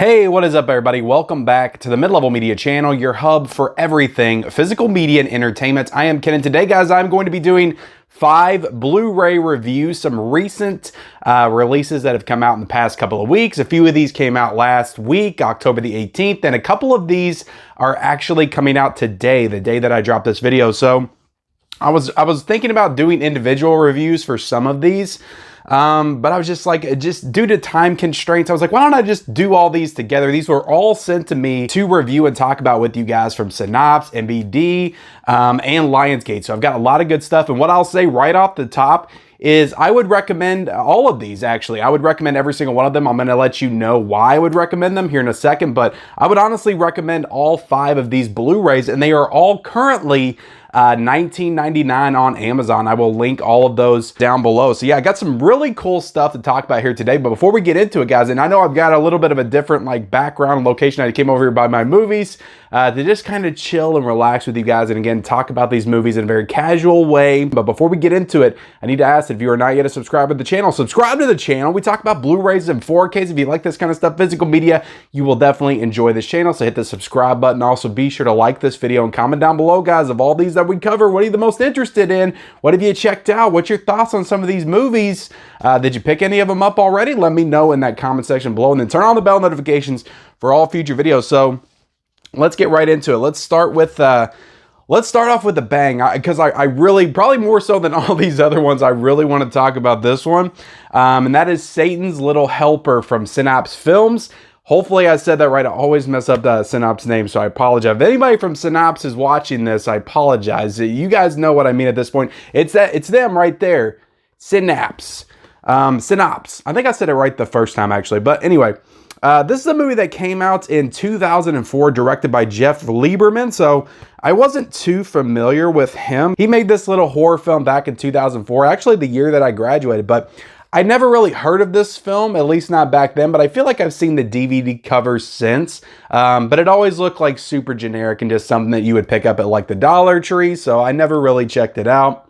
Hey, what is up everybody? Welcome back to the Mid-Level Media channel, your hub for everything physical media and entertainment. I am Ken, and today guys, I'm going to be doing 5 Blu-ray reviews, some recent releases that have come out in the past couple of weeks. A few of these came out last week, October the 18th, and a couple of these are actually coming out today, the day that I dropped this video. So I was thinking about doing individual reviews for some of these. But I was just like, just due to time constraints, I was like, why don't I just do all these together? These were all sent to me to review and talk about with you guys from Synapse, MBD, and Lionsgate. So I've got a lot of good stuff. And what I'll say right off the top is I would recommend all of these, actually. I would recommend every single one of them. I'm going to let you know why I would recommend them here in a second, but I would honestly recommend all 5 of these Blu-rays, and they are all currently $19.99 on Amazon. I will link all of those down below. So yeah, I got some really cool stuff to talk about here today. But before we get into it, guys, and I know I've got a little bit of a different like background and location. I came over here by my movies to just kind of chill and relax with you guys, and again, talk about these movies in a very casual way. But before we get into it, I need to ask, if you are not yet a subscriber to the channel, subscribe to the channel. We talk about Blu-rays and 4Ks. If you like this kind of stuff, physical media, you will definitely enjoy this channel. So hit the subscribe button. Also, be sure to like this video and comment down below, guys, of all these that we cover. What are you the most interested in? What have you checked out? What's your thoughts on some of these movies? Did you pick any of them up already? Let me know in that comment section below, and then turn on the bell notifications for all future videos. So let's get right into it. Let's start off with a bang, because I really, probably more so than all these other ones, I really want to talk about this one, and that is Satan's Little Helper from Synapse Films. Hopefully I said that right. I always mess up the Synapse name, so I apologize. If anybody from Synapse is watching this, I apologize. You guys know what I mean at this point. It's them right there. Synapse. Synapse. I think I said it right the first time, actually. But anyway, this is a movie that came out in 2004, directed by Jeff Lieberman. So I wasn't too familiar with him. He made this little horror film back in 2004, actually the year that I graduated. But I never really heard of this film, at least not back then, but I feel like I've seen the DVD covers since. But it always looked like super generic and just something that you would pick up at like the Dollar Tree, so I never really checked it out.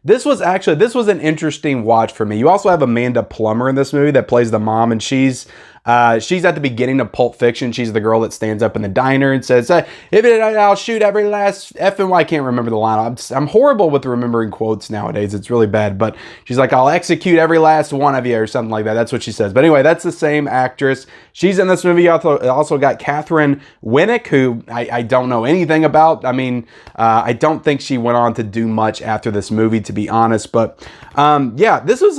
This was an interesting watch for me. You also have Amanda Plummer in this movie that plays the mom, and she's at the beginning of Pulp Fiction. She's the girl that stands up in the diner and says, I'll shoot every last F&Y. I can't remember the line. I'm horrible with remembering quotes nowadays. It's really bad. But she's like, I'll execute every last one of you, or something like that. That's what she says. But anyway, that's the same actress. She's in this movie. Also got Catherine Winnick, who I don't know anything about. I mean, I don't think she went on to do much after this movie, to be honest. But yeah, this was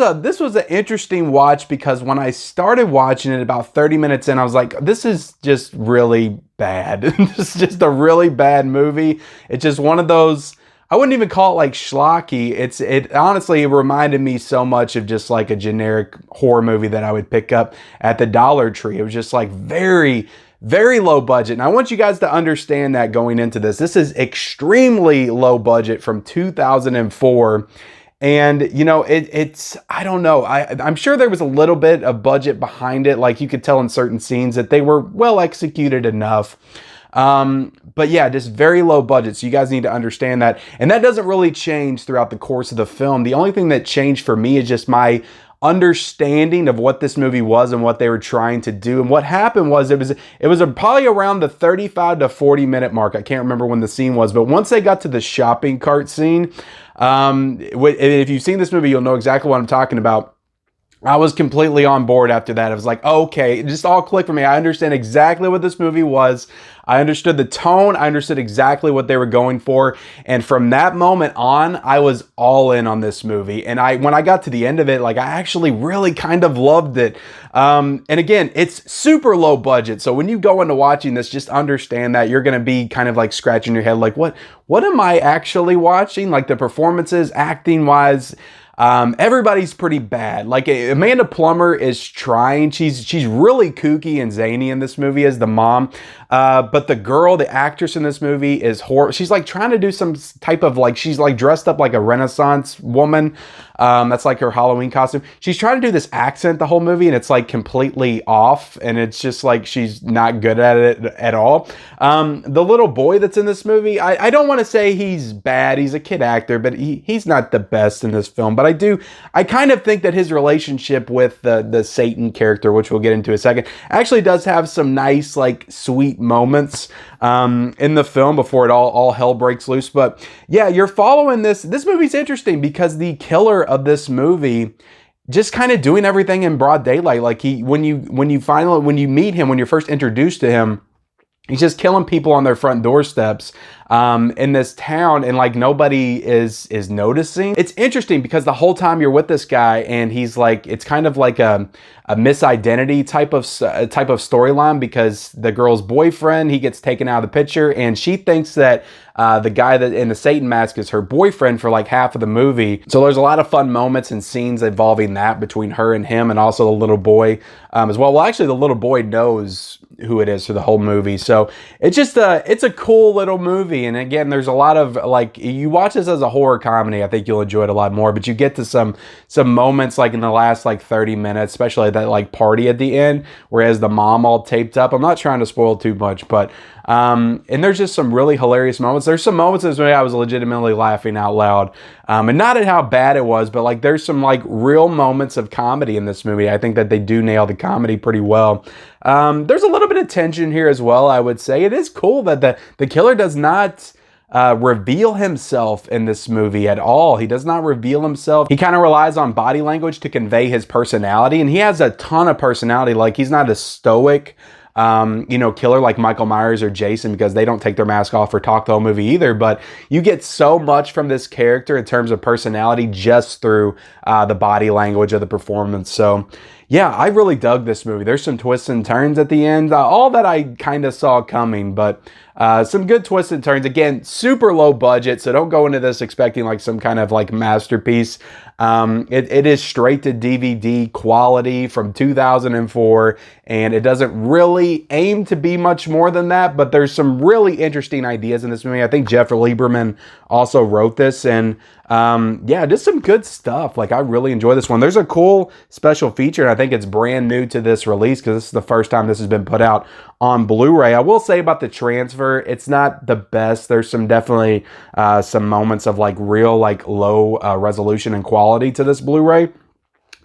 an interesting watch, because when I started watching it about 30 minutes in, I was like, this is just really bad. This is just a really bad movie. It's just one of those, I wouldn't even call it like schlocky. It honestly, it reminded me so much of just like a generic horror movie that I would pick up at the Dollar Tree. It was just like very, very low budget. And I want you guys to understand that going into this. This is extremely low budget from 2004. And, you know, I don't know. I'm sure there was a little bit of budget behind it. Like you could tell in certain scenes that they were well executed enough. But yeah, just very low budget. So you guys need to understand that. And that doesn't really change throughout the course of the film. The only thing that changed for me is just my understanding of what this movie was and what they were trying to do. And what happened was it was probably around the 35 to 40 minute mark. I can't remember when the scene was, but once they got to the shopping cart scene, if you've seen this movie, you'll know exactly what I'm talking about. I was completely on board after that. I was like, okay, it just all clicked for me. I understand exactly what this movie was. I understood the tone. I understood exactly what they were going for. And from that moment on, I was all in on this movie. And when I got to the end of it, like I actually really kind of loved it. And again, it's super low budget. So when you go into watching this, just understand that you're going to be kind of like scratching your head. Like, what am I actually watching? Like the performances, acting wise, everybody's pretty bad. Like Amanda Plummer is trying. She's really kooky and zany in this movie as the mom. But the girl, the actress in this movie is horrible. She's like trying to do some type of like, she's like dressed up like a Renaissance woman. That's like her Halloween costume. She's trying to do this accent the whole movie, and it's like completely off, and it's just like she's not good at it at all. The little boy that's in this movie, I don't want to say he's bad. He's a kid actor, but he's not the best in this film. But I kind of think that his relationship with the Satan character, which we'll get into in a second, actually does have some nice, like, sweet moments in the film before it all hell breaks loose. But yeah, you're following this. This movie's interesting because the killer of this movie just kind of doing everything in broad daylight. Like when you meet him, when you're first introduced to him, he's just killing people on their front doorsteps in this town, and like nobody is noticing. It's interesting because the whole time you're with this guy, and he's like, it's kind of like a misidentity type of storyline, because the girl's boyfriend, he gets taken out of the picture, and she thinks that the guy that in the Satan mask is her boyfriend for like half of the movie. So there's a lot of fun moments and scenes involving that between her and him, and also the little boy as well. Well, actually, the little boy knows who it is for the whole movie. So it's just it's a cool little movie. And again, there's a lot of, like, you watch this as a horror comedy, I think you'll enjoy it a lot more. But you get to some moments like in the last like 30 minutes, especially that like party at the end, whereas the mom all taped up. I'm not trying to spoil too much, but and there's just some really hilarious moments. There's some moments in this movie I was legitimately laughing out loud, and not at how bad it was, but like there's some like real moments of comedy in this movie. I think that they do nail the comedy pretty well. There's a little bit of tension here as well, I would say. It is cool that the killer does not reveal himself in this movie at all. He does not reveal himself. He kind of relies on body language to convey his personality, and he has a ton of personality. Like, he's not a stoic killer like Michael Myers or Jason, because they don't take their mask off or talk the whole movie either. But you get so much from this character in terms of personality just through the body language of the performance. So yeah, I really dug this movie. There's some twists and turns at the end, all that I kind of saw coming, but some good twists and turns. Again, super low budget, so don't go into this expecting like some kind of like masterpiece. It is straight to DVD quality from 2004, and it doesn't really aim to be much more than that, but there's some really interesting ideas in this movie. I think Jeff Lieberman also wrote this, and yeah, just some good stuff. Like, I really enjoy this one. There's a cool special feature, and I think it's brand new to this release because this is the first time this has been put out on Blu-ray. I will say about the transfer, it's not the best. There's definitely some moments of like real like low resolution and quality to this Blu-ray.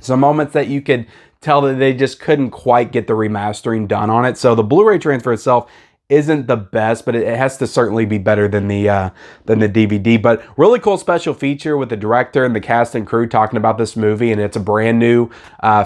Some moments that you could tell that they just couldn't quite get the remastering done on it. So the Blu-ray transfer itself isn't the best, but it has to certainly be better than the DVD. But really cool special feature with the director and the cast and crew talking about this movie, and it's a brand new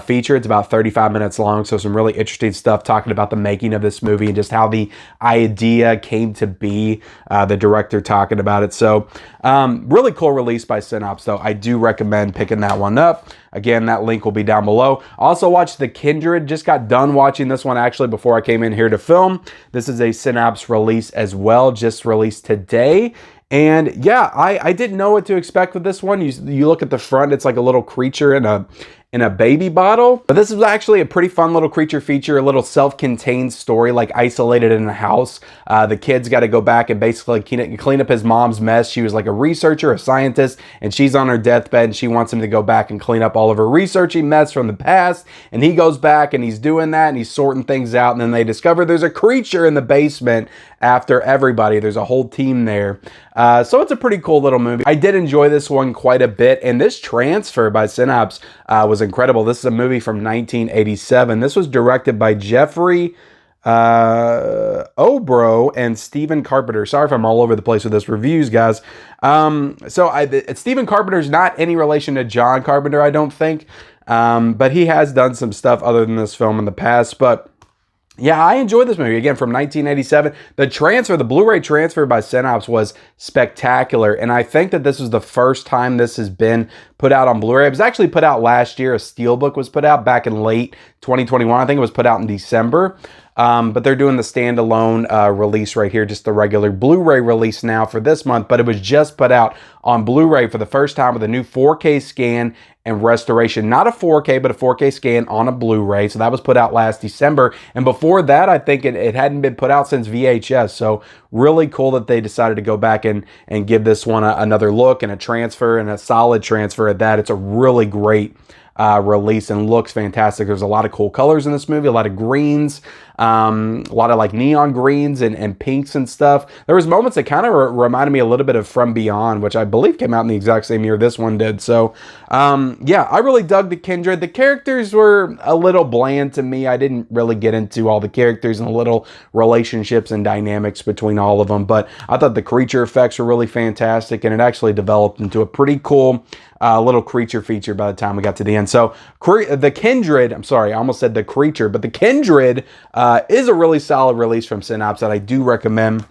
feature. It's about 35 minutes long, so some really interesting stuff talking about the making of this movie and just how the idea came to be, the director talking about it. So really cool release by Synapse, though. I do recommend picking that one up. Again, that link will be down below. Also watched The Kindred. Just got done watching this one actually before I came in here to film. This is a Synapse release as well, just released today. And yeah, I didn't know what to expect with this one. You look at the front, it's like a little creature in a baby bottle. But this is actually a pretty fun little creature feature, a little self-contained story, like isolated in a house. The kid's got to go back and basically clean up his mom's mess. She was like a researcher, a scientist, and she's on her deathbed, and she wants him to go back and clean up all of her researching mess from the past. And he goes back and he's doing that, and he's sorting things out. And then they discover there's a creature in the basement after everybody. There's a whole team there. So it's a pretty cool little movie. I did enjoy this one quite a bit, and this transfer by Synapse was incredible. This is a movie from 1987. This was directed by Jeffrey Obro and Stephen Carpenter. Sorry if I'm all over the place with this reviews, guys. Stephen Carpenter's not any relation to John Carpenter, I don't think, but he has done some stuff other than this film in the past. But yeah, I enjoyed this movie. Again, from 1987. The Blu-ray transfer by Synapse was spectacular. And I think that this was the first time this has been put out on Blu-ray. It was actually put out last year. A steelbook was put out back in late 2021. I think it was put out in December. But they're doing the standalone release right here, just the regular Blu-ray release now for this month. But it was just put out on Blu-ray for the first time with a new 4K scan and restoration. Not a 4K, but a 4K scan on a Blu-ray. So that was put out last December. And before that, I think it hadn't been put out since VHS. So really cool that they decided to go back and give this one another look and a transfer, and a solid transfer at that. It's a really great release and looks fantastic. There's a lot of cool colors in this movie, a lot of greens, a lot of like neon greens and pinks and stuff. There was moments that kind of reminded me a little bit of From Beyond, which I believe came out in the exact same year this one did. So yeah, I really dug the kindred. The characters were a little bland to me. I didn't really get into all the characters and the little relationships and dynamics between all of them, but I thought the creature effects were really fantastic, and it actually developed into a pretty cool little creature feature by the time we got to the end. So the kindred, I'm sorry, I almost said the creature, but the kindred is a really solid release from Synapse that I do recommend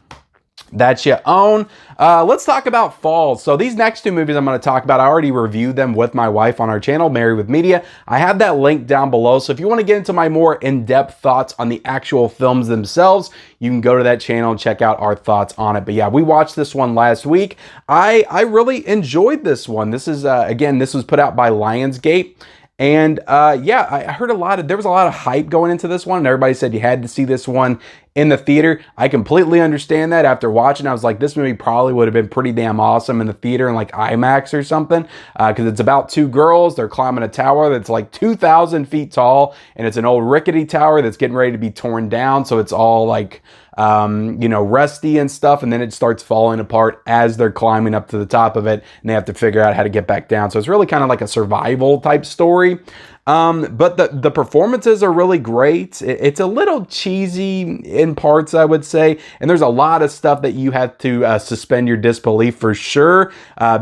that you own. Let's talk about Falls. So these next two movies I'm going to talk about, I already reviewed them with my wife on our channel, Married with Media. I have that link down below. So if you want to get into my more in-depth thoughts on the actual films themselves, you can go to that channel and check out our thoughts on it. But yeah, we watched this one last week. I really enjoyed this one. This is, again, this was put out by Lionsgate. And yeah, I heard there was a lot of hype going into this one, and everybody said you had to see this one in the theater. I completely understand that. After watching, I was like, this movie probably would have been pretty damn awesome in the theater in like IMAX or something, because it's about two girls. They're climbing a tower that's like 2,000 feet tall, and it's an old rickety tower that's getting ready to be torn down. So it's all like, you know, rusty and stuff, and then it starts falling apart as they're climbing up to the top of it, and they have to figure out how to get back down. So it's really kind of like a survival type story. But the performances are really great. It's a little cheesy in parts, I would say, and there's a lot of stuff that you have to suspend your disbelief for sure,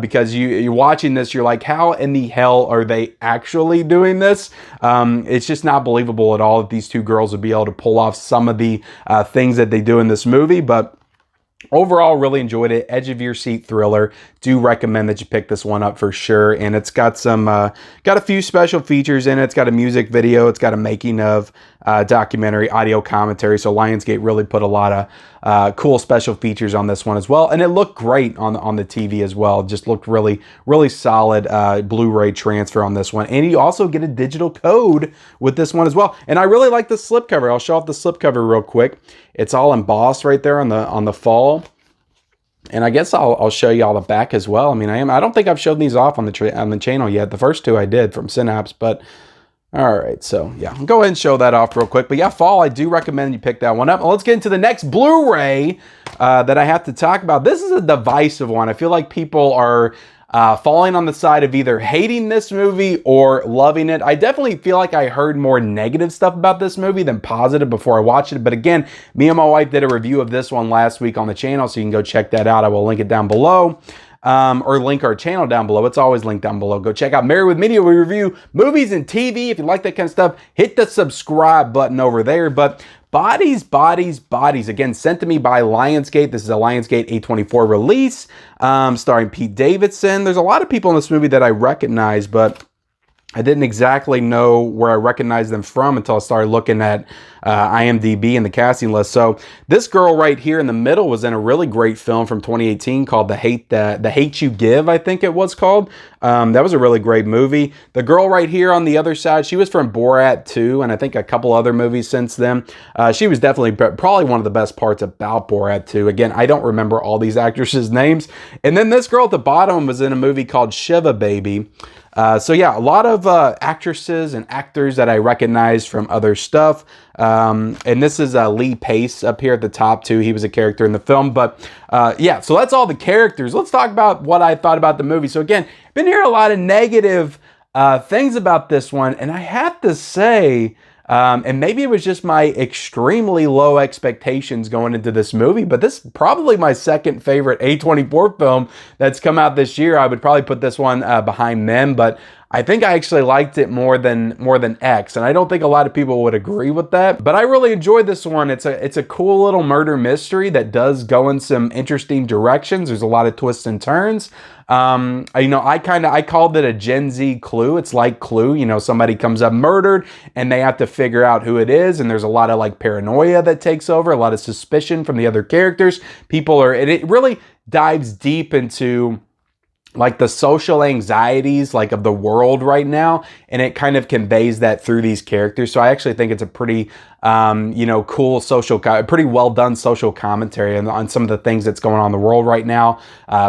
because you're watching this, you're like, how in the hell are they actually doing this? It's just not believable at all that these two girls would be able to pull off some of the things that they do in this movie, but overall, really enjoyed it. Edge of your seat thriller. Do recommend that you pick this one up for sure. And it's got some, got a few special features in it. It's got a music video. It's got a making of documentary, audio commentary. So Lionsgate really put a lot of cool special features on this one as well. And it looked great on the TV as well. It just looked really, really solid Blu-ray transfer on this one. And you also get a digital code with this one as well. And I really like the slipcover. I'll show off the slipcover real quick. It's all embossed right there on the fall. And I guess I'll show you all the back as well. I mean, I don't think I've showed these off on the channel yet. The first two I did from Synapse, but all right. So yeah, I'll go ahead and show that off real quick. But yeah, Fall, I do recommend you pick that one up. Let's get into the next Blu-ray that I have to talk about. This is a divisive one. I feel like people are falling on the side of either hating this movie or loving it. I definitely feel like I heard more negative stuff about this movie than positive before I watched it. But again, me and my wife did a review of this one last week on the channel, so you can go check that out. I will link it down below. Or link our channel down below. It's always linked down below. Go check out Married with Media. We review movies and TV. If you like that kind of stuff, hit the subscribe button over there. But Bodies, Bodies, Bodies. Again, sent to me by Lionsgate. This is a Lionsgate A24 release, starring Pete Davidson. There's a lot of people in this movie that I recognize, but I didn't exactly know where I recognized them from until I started looking at IMDb and the casting list. So this girl right here in the middle was in a really great film from 2018 called The Hate You Give, I think it was called. That was a really great movie. The girl right here on the other side, she was from Borat 2 and I think a couple other movies since then. She was definitely probably one of the best parts about Borat 2. Again, I don't remember all these actresses' names. And then this girl at the bottom was in a movie called Shiva Baby. So yeah, a lot of actresses and actors that I recognize from other stuff. And this is Lee Pace up here at the top too. He was a character in the film. But yeah, so that's all the characters. Let's talk about what I thought about the movie. So again, been hearing a lot of negative things about this one. And I have to say, and maybe it was just my extremely low expectations going into this movie, but this is probably my second favorite A24 film that's come out this year. I would probably put this one behind them, but I think I actually liked it more than X, and I don't think a lot of people would agree with that. But I really enjoyed this one. It's a cool little murder mystery that does go in some interesting directions. There's a lot of twists and turns. I called it a Gen Z Clue. It's like Clue. Somebody comes up murdered, and they have to figure out who it is. And there's a lot of like paranoia that takes over, a lot of suspicion from the other characters. It really dives deep into like the social anxieties like of the world right now, and it kind of conveys that through these characters. So I actually think it's a pretty cool pretty well done social commentary on some of the things that's going on in the world right now,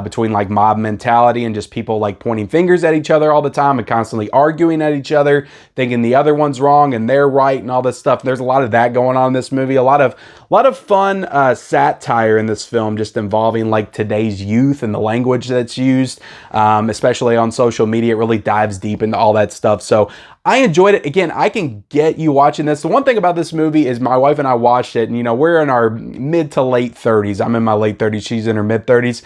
between like mob mentality and just people like pointing fingers at each other all the time and constantly arguing at each other, thinking the other one's wrong and they're right and all this stuff. There's a lot of that going on in this movie. A lot of fun satire in this film, just involving like today's youth and the language that's used, especially on social media. It really dives deep into all that stuff. So I enjoyed it. Again, I can get you watching this. The one thing about this movie is my wife and I watched it, and we're in our mid to late 30s. I'm in my late 30s. She's in her mid 30s.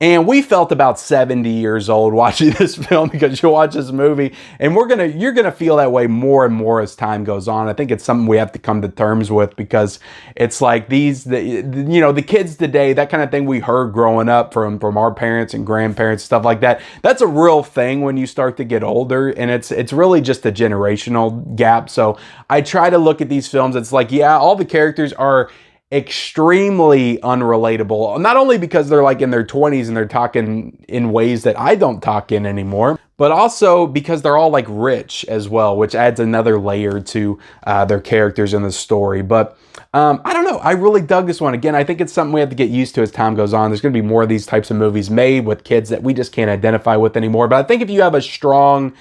And we felt about 70 years old watching this film, because you watch this movie and you're gonna feel that way more and more as time goes on. I think it's something we have to come to terms with, because it's like the kids today, that kind of thing we heard growing up from our parents and grandparents, stuff like that. That's a real thing when you start to get older, and it's really just a generational gap. So I try to look at these films. It's like, yeah, all the characters are extremely unrelatable, not only because they're like in their 20s and they're talking in ways that I don't talk in anymore, but also because they're all like rich as well, which adds another layer to their characters in the story. But I don't know, I really dug this one. Again, I think it's something we have to get used to as time goes on. There's going to be more of these types of movies made with kids that we just can't identify with anymore. But I think if you have a strong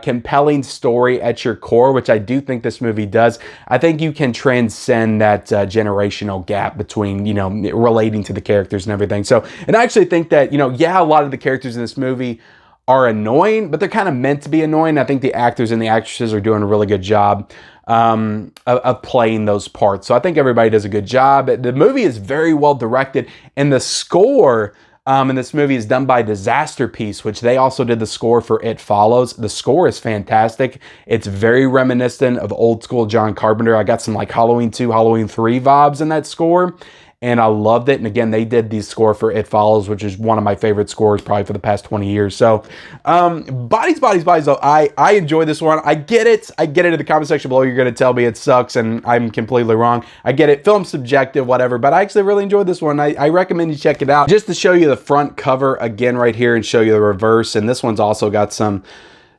compelling story at your core, which I do think this movie does, I think you can transcend that generational gap between, relating to the characters and everything. So, and I actually think that, a lot of the characters in this movie are annoying, but they're kind of meant to be annoying. I think the actors and the actresses are doing a really good job of playing those parts. So I think everybody does a good job. The movie is very well directed, and the score in this movie is done by Disasterpiece, which they also did the score for It Follows. The score is fantastic. It's very reminiscent of old school John Carpenter. I got some like Halloween 2, Halloween 3 vibes in that score, and I loved it. And again, they did the score for It Follows, which is one of my favorite scores probably for the past 20 years. So bodies though, I enjoy this one. I get it in the comment section below. You're going to tell me it sucks and I'm completely wrong. I get it, film subjective, whatever, but I actually really enjoyed this one. I recommend you check it out. Just to show you the front cover again right here and show you the reverse, and this one's also got some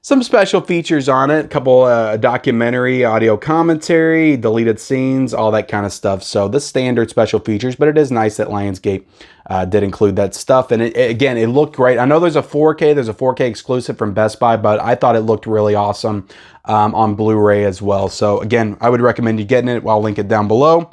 special features on it, a couple documentary, audio commentary, deleted scenes, all that kind of stuff. So the standard special features, but it is nice that Lionsgate did include that stuff. And it looked great. I know there's a 4K exclusive from Best Buy, but I thought it looked really awesome on Blu-ray as well. So again, I would recommend you getting it. I'll link it down below.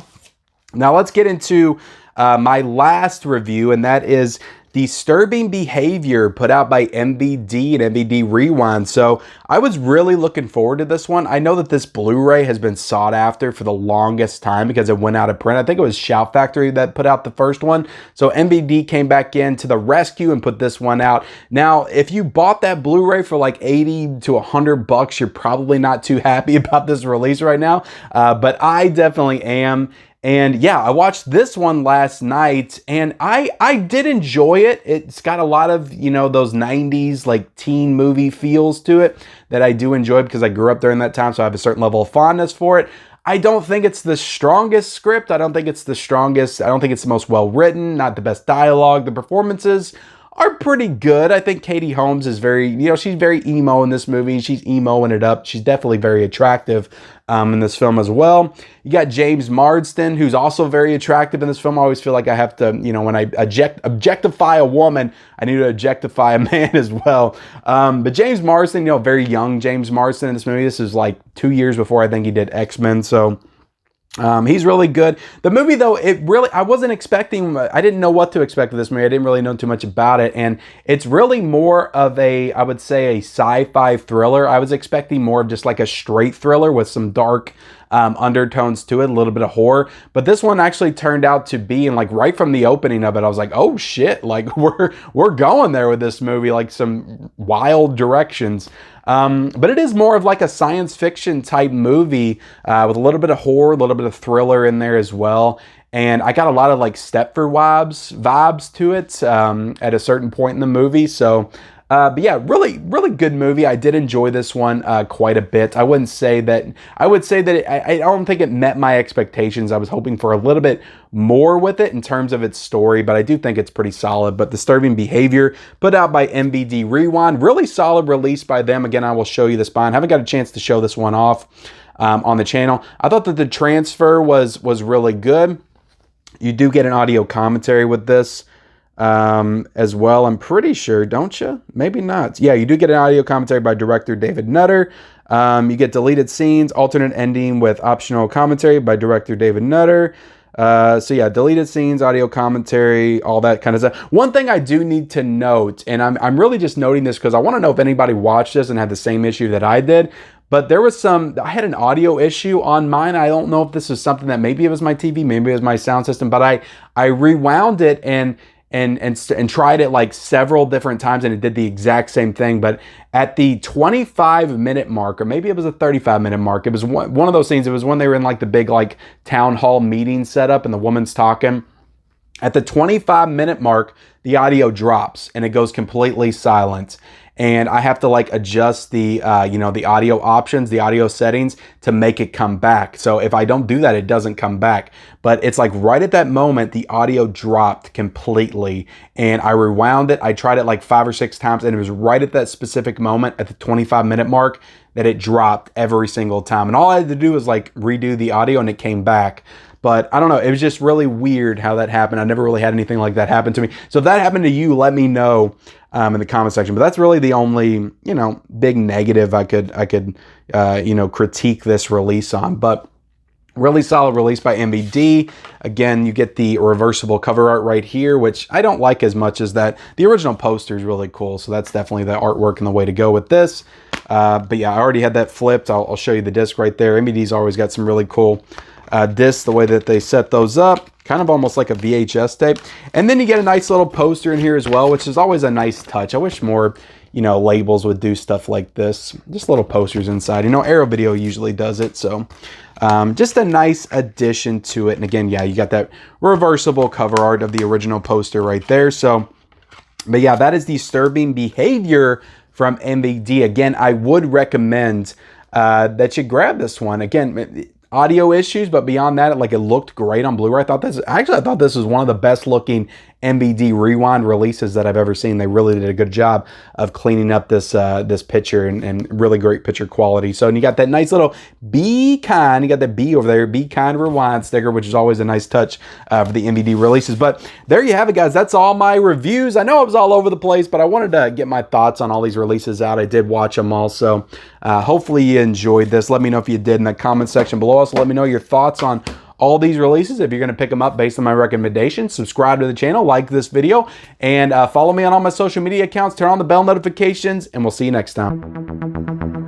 Now let's get into my last review, and that is Disturbing Behavior, put out by MVD and MVD Rewind. So I was really looking forward to this one. I know that this Blu-ray has been sought after for the longest time because it went out of print. I think it was Shout Factory that put out the first one. So MVD came back in to the rescue and put this one out. Now, if you bought that Blu-ray for like 80 to 100 bucks, you're probably not too happy about this release right now. But I definitely am. And yeah, I watched this one last night, and I did enjoy it. It's got a lot of, those 90s like teen movie feels to it that I do enjoy because I grew up during that time, so I have a certain level of fondness for it. I don't think it's the strongest script. I don't think it's the most well written, not the best dialogue. The performances are pretty good. I think Katie Holmes is she's very emo in this movie. She's emoing it up. She's definitely very attractive in this film as well. You got James Marsden, who's also very attractive in this film. I always feel like I have to, when I objectify a woman, I need to objectify a man as well. But James Marsden, very young James Marsden in this movie. This is like 2 years before I think he did X-Men. So he's really good. The movie, though, I wasn't expecting, I didn't know what to expect of this movie. I didn't really know too much about it. And it's really more of I would say, a sci-fi thriller. I was expecting more of just like a straight thriller with some dark undertones to it, a little bit of horror. But this one actually turned out to be, and like right from the opening of it, I was like, oh shit, like we're going there with this movie, like some wild directions. But it is more of like a science fiction type movie with a little bit of horror, a little bit of thriller in there as well. And I got a lot of like Stepford vibes to it at a certain point in the movie. So, but yeah, really, really good movie. I did enjoy this one quite a bit. I would say that I don't think it met my expectations. I was hoping for a little bit more with it in terms of its story, but I do think it's pretty solid. But Disturbing Behavior, put out by MVD Rewind, really solid release by them. Again, I will show you the spine. Haven't got a chance to show this one off on the channel. I thought that the transfer was really good. You do get an audio commentary with this as well, I'm pretty sure, don't you? Maybe not. Yeah, you do get an audio commentary by director David Nutter. You get deleted scenes, alternate ending with optional commentary by director David Nutter. So yeah, deleted scenes, audio commentary, all that kind of stuff. One thing I do need to note, and I'm really just noting this because I want to know if anybody watched this and had the same issue that I did. But there was I had an audio issue on mine. I don't know if this was something that maybe it was my TV, maybe it was my sound system, but I rewound it and tried it like several different times and it did the exact same thing. But at the 25-minute mark, or maybe it was a 35-minute mark, it was one of those things. It was when they were in like the big like town hall meeting setup and the woman's talking. At the 25-minute mark, the audio drops and it goes completely silent. And I have to like adjust the, the audio options, the audio settings to make it come back. So if I don't do that, it doesn't come back. But it's like right at that moment, the audio dropped completely. And I rewound it. I tried it like 5 or 6 times. And it was right at that specific moment at the 25-minute mark that it dropped every single time. And all I had to do was like redo the audio and it came back. But I don't know, it was just really weird how that happened. I never really had anything like that happen to me. So if that happened to you, let me know in the comment section. But that's really the only, big negative I could critique this release on. But really solid release by MVD. Again, you get the reversible cover art right here, which I don't like as much as that. The original poster is really cool. So that's definitely the artwork and the way to go with this. But yeah, I already had that flipped. I'll show you the disc right there. MVD's always got some really cool discs, the way that they set those up, kind of almost like a VHS tape. And then you get a nice little poster in here as well, which is always a nice touch. I wish more, labels would do stuff like this. Just little posters inside. Arrow Video usually does it. So just a nice addition to it. And again, yeah, you got that reversible cover art of the original poster right there. So, but yeah, that is Disturbing Behavior from MVD. Again, I would recommend that you grab this one. Again, audio issues, but beyond that, it looked great on Blu-ray. I thought this was one of the best looking MVD Rewind releases that I've ever seen. They really did a good job of cleaning up this this picture and really great picture quality. So, and you got that nice little Be Kind, you got that B over there, Be Kind Rewind sticker, which is always a nice touch for the MVD releases. But there you have it, guys. That's all my reviews. I know I was all over the place, but I wanted to get my thoughts on all these releases out. I did watch them all, so hopefully you enjoyed this. Let me know if you did in the comment section below. Also, let me know your thoughts on all these releases, if you're going to pick them up based on my recommendations. Subscribe to the channel, like this video, and follow me on all my social media accounts. Turn on the bell notifications, and we'll see you next time.